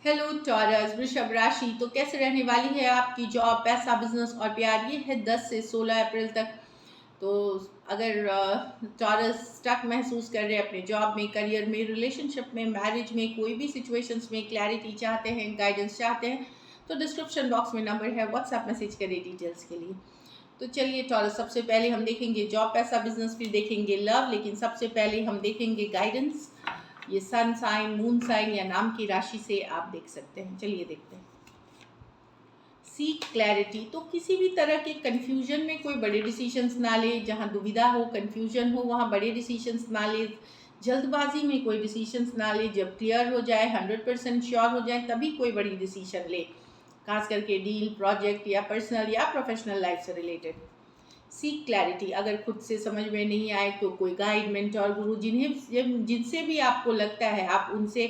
Hello taurus वृषभ राशि। तो कैसे रहने वाली है आपकी जॉब, पैसा, बिजनेस और प्यार। ये है 10 से 16 अप्रैल तक। तो अगर टॉरस स्टक महसूस कर रहे हैं अपने जॉब में, करियर में, रिलेशनशिप में, मैरिज में, कोई भी सिचुएशंस में क्लैरिटी चाहते हैं, गाइडेंस चाहते हैं, तो डिस्क्रिप्शन बॉक्स में नंबर है, व्हाट्सएप मैसेज करिए डिटेल्स के लिए। तो चलिए टॉरस, सबसे पहले हम देखेंगे जॉब, पैसा, बिजनेस, फिर देखेंगे लव, लेकिन सबसे पहले हम देखेंगे गाइडेंस। ये सन साइन, मून साइन या नाम की राशि से आप देख सकते हैं। चलिए देखते हैं। सीक क्लैरिटी, तो किसी भी तरह के कंफ्यूजन में कोई बड़े डिसीजंस ना ले। जहां दुविधा हो, कंफ्यूजन हो, वहां बड़े डिसीजंस ना ले। जल्दबाजी में कोई डिसीजंस ना ले। जब क्लियर हो जाए, 100% श्योर हो जाए, तभी कोई बड़ी डिसीजन ले, खास करके डील, प्रोजेक्ट या पर्सनल या प्रोफेशनल लाइफ से रिलेटेड। सीक क्लैरिटी, अगर खुद से समझ में नहीं आए तो कोई गाइड, मेंटर, गुरु, जिनसे भी आपको लगता है, आप उनसे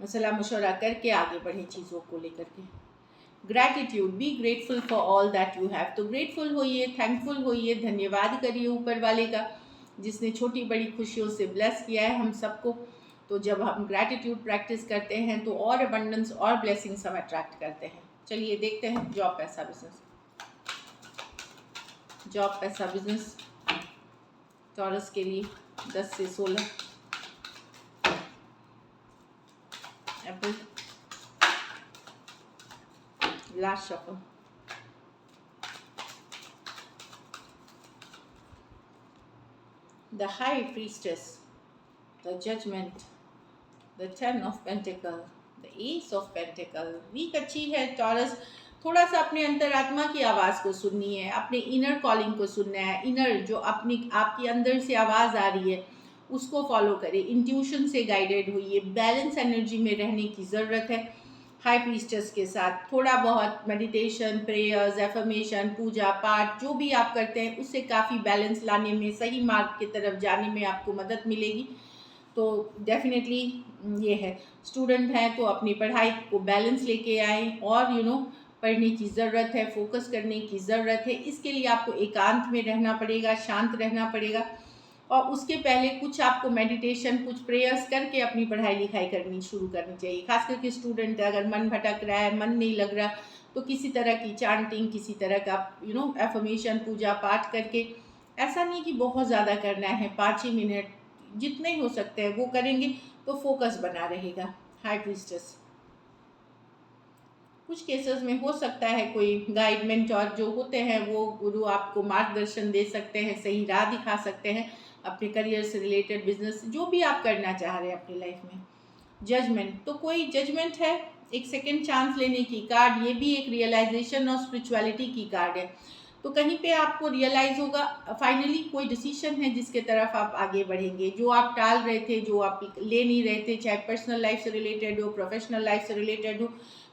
सलाह मशवरा करके आगे बढ़े चीज़ों को लेकर के। Gratitude, be grateful for all that you have. तो ग्रेटफुल होइए, थैंकफुल होइए, धन्यवाद करिए ऊपर वाले का, जिसने छोटी बड़ी खुशियों से ब्लेस किया है हम सबको। तो जब हम ग्रैटिट्यूड प्रैक्टिस करते हैं तो और अबंडेंस और ब्लेसिंग्स हम अट्रैक्ट करते हैं। चलिए देखते हैं जॉब, पैसा, बिजनेस। जॉब, पैसा, बिजनेस टॉरस के लिए 10 से 16 अप्रैल। Last shuffle. The high priestess, the judgement, the 10 of pentacle, the ace of pentacle. Week अच्छी है टॉरस। थोड़ा सा अपने अंतरात्मा की आवाज़ को सुननी है, अपने इनर कॉलिंग को सुनना है। इनर जो अपनी आपकी अंदर से आवाज़ आ रही है उसको फॉलो करें, इंट्यूशन से गाइडेड होइए। बैलेंस एनर्जी में रहने की ज़रूरत है। हाई प्रीस्टेस के साथ थोड़ा बहुत मेडिटेशन, प्रेयर्स, एफर्मेशन, पूजा पाठ जो भी आप करते हैं उससे काफ़ी बैलेंस लाने में, सही मार्ग की तरफ जाने में आपको मदद मिलेगी। तो डेफिनेटली ये है। स्टूडेंट हैं तो अपनी पढ़ाई को बैलेंस लेके आए, और पढ़ने की ज़रूरत है, फोकस करने की ज़रूरत है। इसके लिए आपको एकांत में रहना पड़ेगा, शांत रहना पड़ेगा, और उसके पहले कुछ आपको मेडिटेशन, कुछ प्रेयर्स करके अपनी पढ़ाई लिखाई करनी शुरू करनी चाहिए। खास करके स्टूडेंट, अगर मन भटक रहा है, मन नहीं लग रहा, तो किसी तरह की चांटिंग, किसी तरह का एफर्मेशन, पूजा पाठ करके, ऐसा नहीं कि बहुत ज़्यादा करना है, 5 ही मिनट जितने हो सकते हैं वो करेंगे तो फोकस बना रहेगा। हाई प्रीस्टेस, कुछ केसेस में हो सकता है कोई गाइड, मेंटर जो होते हैं वो गुरु आपको मार्गदर्शन दे सकते हैं, सही राह दिखा सकते हैं अपने करियर से रिलेटेड, बिजनेस जो भी आप करना चाह रहे हैं अपनी लाइफ में। जजमेंट, तो कोई जजमेंट है, एक सेकेंड चांस लेने की कार्ड। ये भी एक रियलाइजेशन और स्पिरिचुअलिटी की कार्ड है। तो कहीं पे आपको रियलाइज होगा, फाइनली कोई डिसीजन है जिसके तरफ आप आगे बढ़ेंगे। जो आप टाल रहे थे, जो आप ले नहीं रहे थे, चाहे पर्सनल लाइफ से रिलेटेड हो, प्रोफेशनल लाइफ से रिलेटेड हो,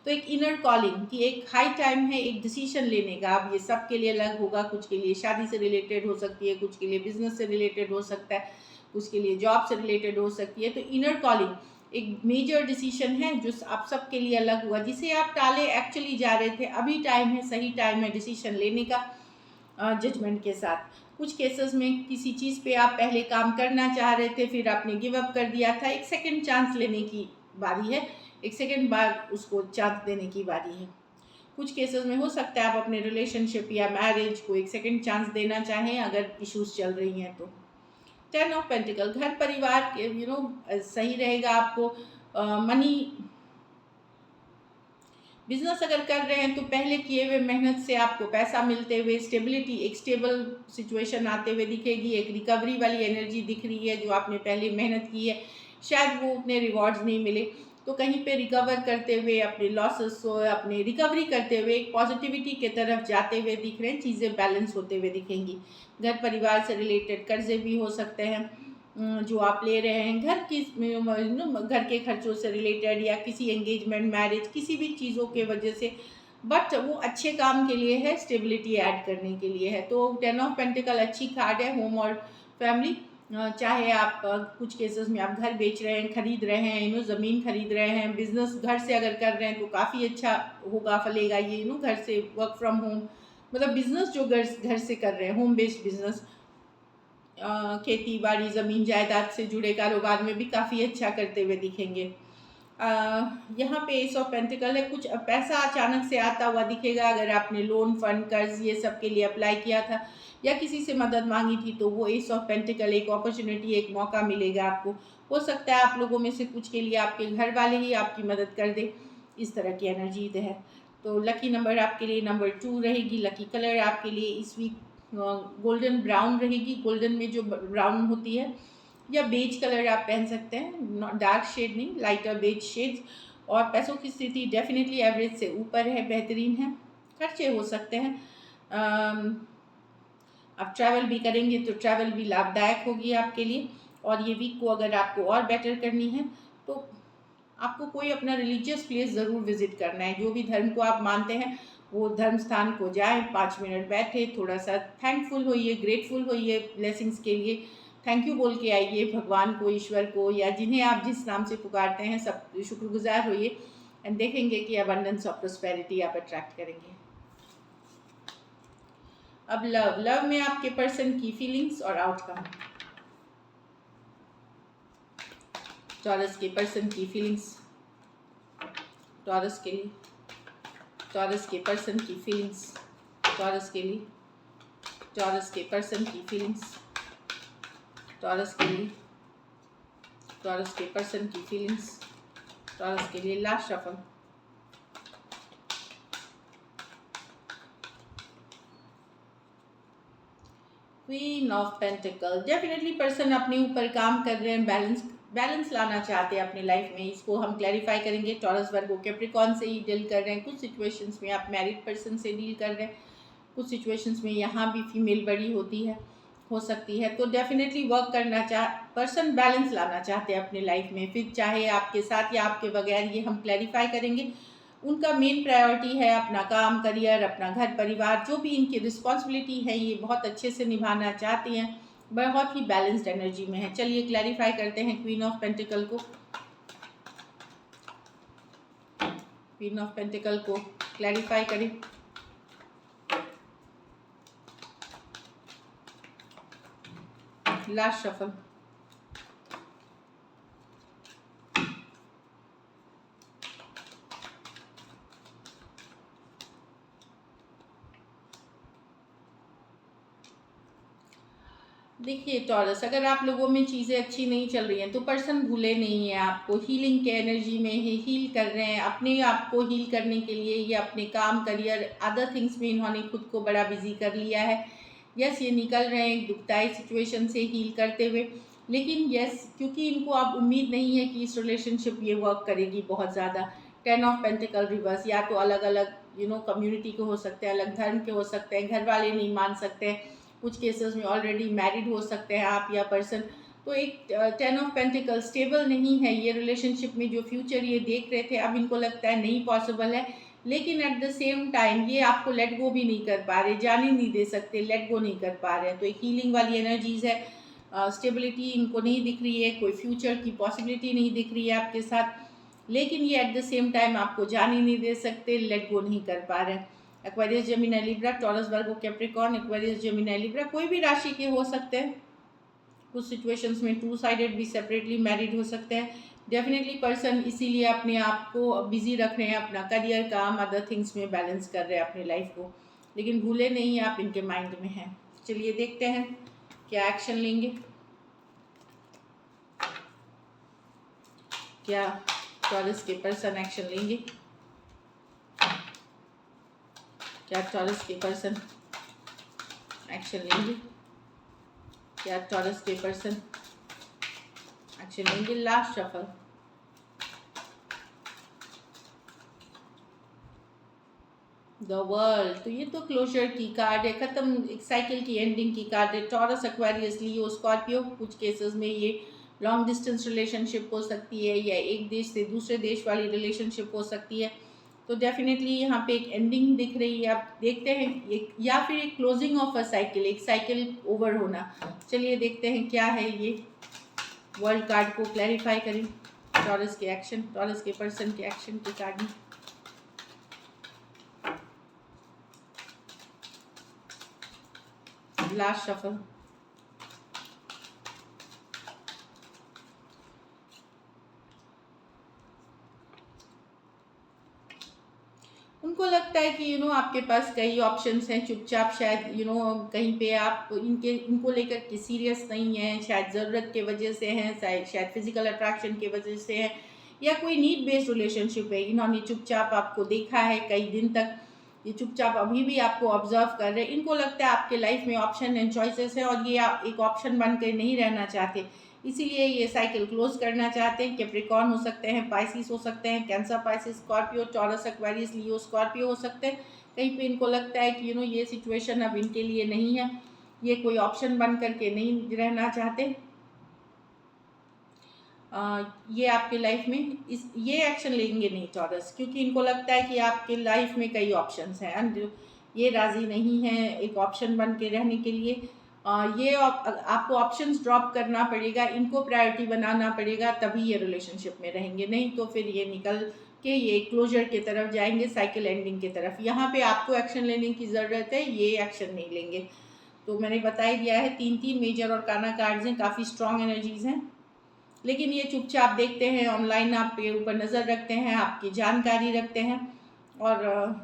तो एक इनर कॉलिंग की एक हाई टाइम है एक डिसीजन लेने का। अब ये सब के लिए अलग होगा, कुछ के लिए शादी से रिलेटेड हो सकती है, कुछ के लिए बिजनेस से रिलेटेड हो सकता है, कुछ के लिए जॉब से रिलेटेड हो सकती है। तो इनर कॉलिंग एक मेजर डिसीजन है जो आप सबके लिए अलग हुआ, जिसे आप टाले एक्चुअली जा रहे थे। अभी टाइम है, सही टाइम है डिसीजन लेने का, जजमेंट के साथ। कुछ केसेस में किसी चीज़ पे आप पहले काम करना चाह रहे थे, फिर आपने गिव अप कर दिया था, एक सेकंड चांस लेने की बारी है, एक सेकंड बार उसको चांस देने की बारी है। कुछ केसेस में हो सकता है आप अपने रिलेशनशिप या मैरिज को एक सेकंड चांस देना चाहें अगर इश्यूज चल रही हैं तो। 10 ऑफ पेंटिकल, घर परिवार के सही रहेगा आपको। मनी, बिजनेस अगर कर रहे हैं तो पहले किए हुए मेहनत से आपको पैसा मिलते हुए, स्टेबिलिटी, एक स्टेबल सिचुएशन आते हुए दिखेगी। एक रिकवरी वाली एनर्जी दिख रही है, जो आपने पहले मेहनत की है शायद वो उतने रिवॉर्ड्स नहीं मिले, तो कहीं पे रिकवर करते हुए, अपने लॉसेस को अपने रिकवरी करते हुए एक पॉजिटिविटी के तरफ जाते हुए दिख रहे हैं। चीज़ें बैलेंस होते हुए दिखेंगी। घर परिवार से रिलेटेड कर्जे भी हो सकते हैं जो आप ले रहे हैं, घर की घर के खर्चों से रिलेटेड, या किसी एंगेजमेंट, मैरिज, किसी भी चीज़ों के वजह से, बट वो अच्छे काम के लिए है, स्टेबिलिटी ऐड करने के लिए है। तो 10 ऑफ पेंटिकल अच्छी कार्ड है, होम और फैमिली। चाहे आप कुछ केसेस में आप घर बेच रहे हैं, खरीद रहे हैं, ज़मीन खरीद रहे हैं, बिजनेस घर से अगर कर रहे हैं तो काफ़ी अच्छा होगा, फलेगा ये घर से, वर्क फ्रॉम होम, मतलब बिजनेस जो घर से कर रहे हैं, होम बेस्ड बिजनेस, खेती बाड़ी, ज़मीन जायदाद से जुड़े कारोबार में भी काफ़ी अच्छा करते हुए दिखेंगे। यहाँ पे एस ऑफ पेंटिकल है, कुछ पैसा अचानक से आता हुआ दिखेगा। अगर आपने लोन फंड कर्ज ये सब के लिए अप्लाई किया था या किसी से मदद मांगी थी तो वो एस ऑफ पेंटिकल एक अपॉर्चुनिटी, एक मौका मिलेगा आपको। हो सकता है आप लोगों में से कुछ के लिए आपके घर वाले ही आपकी मदद कर दे, इस तरह की एनर्जी है। तो लकी नंबर आपके लिए नंबर 2 रहेगी। लकी कलर आपके लिए इस वीक गोल्डन ब्राउन रहेगी। गोल्डन में जो ब्राउन होती है या बेज कलर आप पहन सकते हैं, डार्क शेड नहीं, लाइटर बेज शेड्स। और पैसों की स्थिति डेफिनेटली एवरेज से ऊपर है, बेहतरीन है। खर्चे हो सकते हैं, आप ट्रैवल भी करेंगे तो ट्रैवल भी लाभदायक होगी आपके लिए। और ये वीक को अगर आपको और बेटर करनी है तो आपको कोई अपना रिलीजियस प्लेस ज़रूर विजिट करना है। जो भी धर्म को आप मानते हैं वो धर्म स्थान को जाएं, 5 मिनट बैठे, थोड़ा सा थैंकफुल होइए, ग्रेटफुल होइए ब्लेसिंग्स के लिए। थैंक यू बोल के आइए भगवान को, ईश्वर को, या जिन्हें आप जिस नाम से पुकारते हैं, सब शुक्रगुजार होइए। एंड देखेंगे कि अबंडेंस ऑफ प्रोस्पेरिटी आप अट्रैक्ट करेंगे। अब लव में आपके पर्सन की फीलिंग्स और आउटकम। टॉरस के पर्सन की फीलिंग्स, टॉरस के लिए, टॉरस के पर्सन की फीलिंग्स, टॉरस के लिए, टॉरस के पर्सन की फीलिंग्स, टॉरस के लिए, टॉरस के पर्सन की फीलिंग्स, टॉरस के लिए। Last shuffle. Queen of pentacle. Definitely person अपने ऊपर काम कर रहे हैं, बैलेंस लाना चाहते हैं अपनी लाइफ में। इसको हम क्लैरिफाई करेंगे। टॉरस वर्गो कैप्रिकॉर्न से ही डील कर रहे हैं। कुछ सिचुएशंस में आप मैरिड पर्सन से डील कर रहे हैं, कुछ सिचुएशंस में यहाँ भी फीमेल बड़ी होती है, हो सकती है। तो डेफिनेटली वर्क करना पर्सन बैलेंस लाना चाहते हैं अपनी लाइफ में, फिर चाहे आपके साथ या आपके बगैर, ये हम क्लैरिफाई करेंगे। उनका मेन प्रायोरिटी है अपना काम, करियर, अपना घर परिवार, जो भी इनकी रिस्पॉन्सिबिलिटी है ये बहुत अच्छे से निभाना चाहती हैं। बहुत ही बैलेंस्ड एनर्जी में है। चलिए क्लैरिफाई करते हैं क्वीन ऑफ पेंटिकल को। क्वीन ऑफ पेंटिकल को क्लैरिफाई करें। Last shuffle. देखिए टॉरस, अगर आप लोगों में चीज़ें अच्छी नहीं चल रही हैं तो पर्सन भूले नहीं है आपको, हीलिंग के एनर्जी में है, हील कर रहे हैं। अपने आप को हील करने के लिए या अपने काम, करियर, अदर थिंग्स में इन्होंने खुद को बड़ा बिजी कर लिया है। यस, ये निकल रहे हैं एक दुखदाई सिचुएशन से हील करते हुए। लेकिन यस, क्योंकि इनको अब उम्मीद नहीं है कि इस रिलेशनशिप ये वर्क करेगी बहुत ज़्यादा। 10 ऑफ पेंटिकल रिवर्स, या तो अलग अलग कम्युनिटी के हो सकते हैं, अलग धर्म के हो सकते हैं, घर वाले नहीं मान सकते हैं, कुछ केसेस में ऑलरेडी मैरिड हो सकते हैं आप या पर्सन। तो एक 10 ऑफ पेंटिकल स्टेबल नहीं है ये रिलेशनशिप में। जो फ्यूचर ये देख रहे थे अब इनको लगता है नहीं पॉसिबल है। लेकिन एट द सेम टाइम ये आपको लेट गो भी नहीं कर पा रहे, जाने नहीं दे सकते, लेट गो नहीं कर पा रहे हैं। तो एक हीलिंग वाली एनर्जीज है। स्टेबिलिटी इनको नहीं दिख रही है, कोई फ्यूचर की पॉसिबिलिटी नहीं दिख रही है आपके साथ। लेकिन ये एट द सेम टाइम आपको जाने नहीं दे सकते, लेट गो नहीं कर पा रहे हैं। एक्वेरियस, जेमिनी, लिब्रा, टॉरस, वर्गो, कैप्रिकॉर्न। एक्वेरियस, जेमिनी, लिब्रा कोई भी राशि के हो सकते हैं। कुछ सिचुएशंस में 2 साइडेड भी सेपरेटली मैरिड हो सकते हैं। डेफिनेटली पर्सन इसीलिए अपने आप को बिजी रख रहे हैं, अपना करियर, काम, अदर थिंग्स में बैलेंस कर रहे हैं अपनी लाइफ को। लेकिन भूले नहीं, आप इनके माइंड में हैं। चलिए देखते हैं क्या एक्शन लेंगे, क्या टॉरस के पर्सन एक्शन लेंगे, क्या टॉरस के पर्सन एक्शन लेंगे, क्या टॉरस के पर्सन एक्शन लेंगे। Last shuffle. द वर्ल्ड, तो ये तो क्लोजर की कार्ड है, खत्म, एक साइकिल की एंडिंग की कार्ड है। टॉरस, एक्वेरियस, लियो, स्कॉर्पियो, कुछ केसेस में ये लॉन्ग डिस्टेंस रिलेशनशिप हो सकती है या एक देश से दूसरे देश वाली रिलेशनशिप हो सकती है। तो डेफिनेटली यहाँ पे एक एंडिंग दिख रही है, आप देखते हैं एक, या फिर एक क्लोजिंग ऑफ अ साइकिल, एक साइकिल ओवर होना। चलिए देखते हैं क्या है ये। वर्ल्ड कार्ड को क्लैरिफाई करें। टॉरस के एक्शन, टॉरस के पर्सन के एक्शन के कार्ड में। Last shuffle. उनको लगता है कि आपके पास कई ऑप्शंस हैं, चुपचाप शायद कहीं पे आप इनको लेकर के सीरियस नहीं हैं, शायद ज़रूरत के वजह से हैं, शायद फिजिकल अट्रैक्शन की वजह से है, या कोई नीड बेस्ड रिलेशनशिप है। इन्होंने चुपचाप आपको देखा है कई दिन तक, ये चुपचाप अभी भी आपको ऑब्जर्व कर रहे हैं। इनको लगता है आपके लाइफ में ऑप्शन एंड चॉइसेस है और ये एक ऑप्शन बन कर नहीं रहना चाहते, इसीलिए ये साइकिल क्लोज करना चाहते हैं। कैप्रिकॉर्न हो सकते हैं, पाइसिस हो सकते हैं, Cancer, Pisces, Scorpio, Taurus, Aquarius, Leo, Scorpio हो सकते हैं। कहीं पे इनको लगता है कि ये सिचुएशन अब इनके लिए नहीं है, ये कोई ऑप्शन बन करके नहीं रहना चाहते। ये आपके लाइफ में ये एक्शन लेंगे नहीं टॉरस, क्योंकि इनको लगता है कि आपके लाइफ में कई ऑप्शंस हैं एंड ये राज़ी नहीं है एक ऑप्शन बन के रहने के लिए। ये आपको ऑप्शंस ड्रॉप करना पड़ेगा, इनको प्रायोरिटी बनाना पड़ेगा, तभी ये रिलेशनशिप में रहेंगे, नहीं तो फिर ये निकल के ये क्लोजर की तरफ जाएंगे, साइकिल एंडिंग की तरफ। यहाँ पे आपको एक्शन लेने की ज़रूरत है, ये एक्शन नहीं लेंगे। तो मैंने बता ही दिया है, 3 मेजर और काना कार्ड्स हैं, काफ़ी स्ट्रॉन्ग एनर्जीज हैं, लेकिन ये चुपचाप देखते हैं, ऑनलाइन आपके ऊपर नज़र रखते हैं, आपकी जानकारी रखते हैं और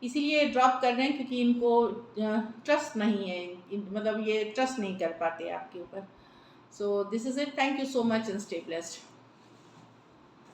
इसीलिए ड्रॉप कर रहे हैं, क्योंकि इनको ट्रस्ट नहीं है, मतलब ये ट्रस्ट नहीं कर पाते आपके ऊपर। So this is it, thank you so much and stay blessed.